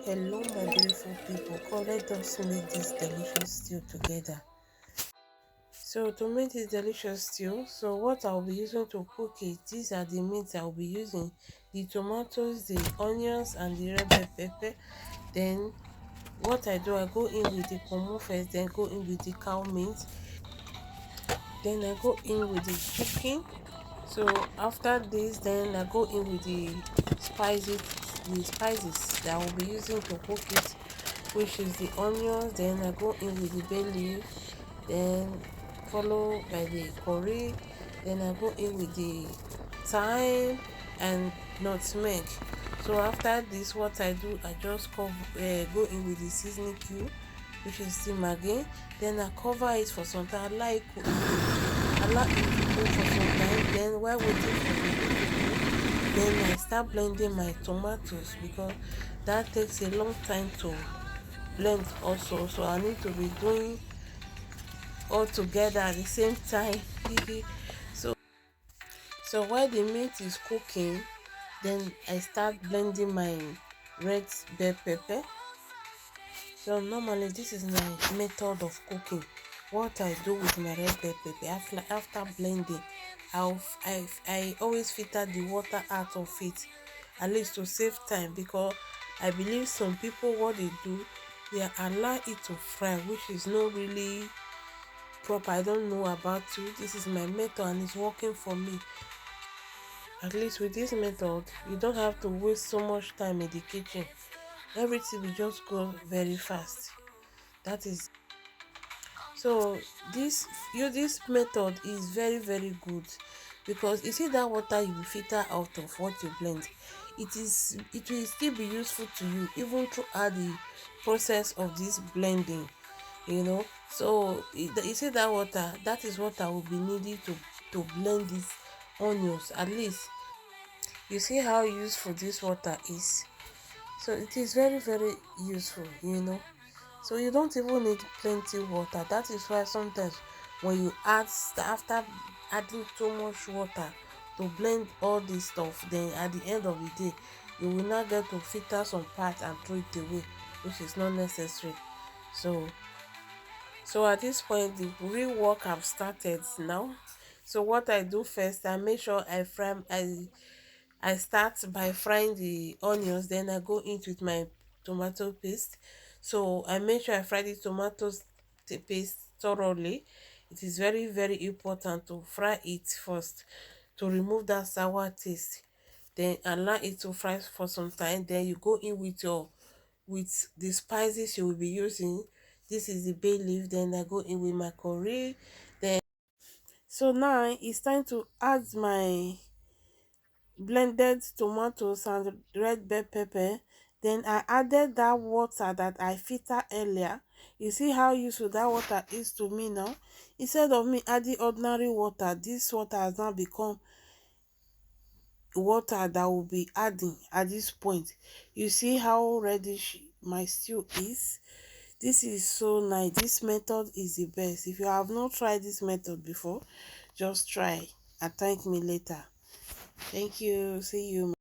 Hello my beautiful people, come let us make this delicious stew together. So to make this delicious stew, so what I'll be using to cook it, these are the meats I'll be using: the tomatoes, the onions and the red bell pepper. Then what I do, I go in with the pomo first, then go in with the cow meat, then I go in with the chicken. So after this, then I go in with the spices that I will be using to cook it, which is the onions. Then I go in with the bay leaf, then followed by the curry. Then I go in with the thyme and nutmeg. So after this, what I do, I just go in with the seasoning cube, which is the maggi. Then I cover it for some time, allow it to cook for some time. Then while waiting for the heat to cook, then I start blending my tomatoes, because that takes a long time to blend also, so I need to be doing all together at the same time. so so while the meat is cooking, then I start blending my red bell pepper. So normally this is my method of cooking. What I do with my red bell pepper, after blending, I always filter the water out of it, at least to save time, because I believe some people, what they do, they allow it to fry, which is not really proper. I don't know about you. This is my method and it's working for me. At least with this method, you don't have to waste so much time in the kitchen. Everything will just go very fast. That is, so this method is very good, because you see that water you will filter out of what you blend, it will still be useful to you even throughout the process of this blending, so you see that water, that is what I will be needing to blend these onions. At least you see how useful this water is. So it is very useful. So you don't even need plenty water. That is why sometimes when you after adding too much water to blend all this stuff, then at the end of the day, you will not get to filter some part and throw it away, which is not necessary. So at this point, the real work have started now. So what I do first, I make sure I start by frying the onions, then I go into with my tomato paste. So I make sure I fry the tomatoes paste thoroughly. It is very important to fry it first to remove that sour taste. Then allow it to fry for some time. Then you go in with the spices you will be using. This is the bay leaf. Then I go in with my curry. Then so now it's time to add my blended tomatoes and red bell pepper. Then I added that water that I filtered earlier. You see how useful that water is to me now. Instead of me adding ordinary water, this water has now become water that will be adding at this point. You see how reddish my stew is. This is so nice. This method is the best. If you have not tried this method before, just try and thank me later. Thank you. See you.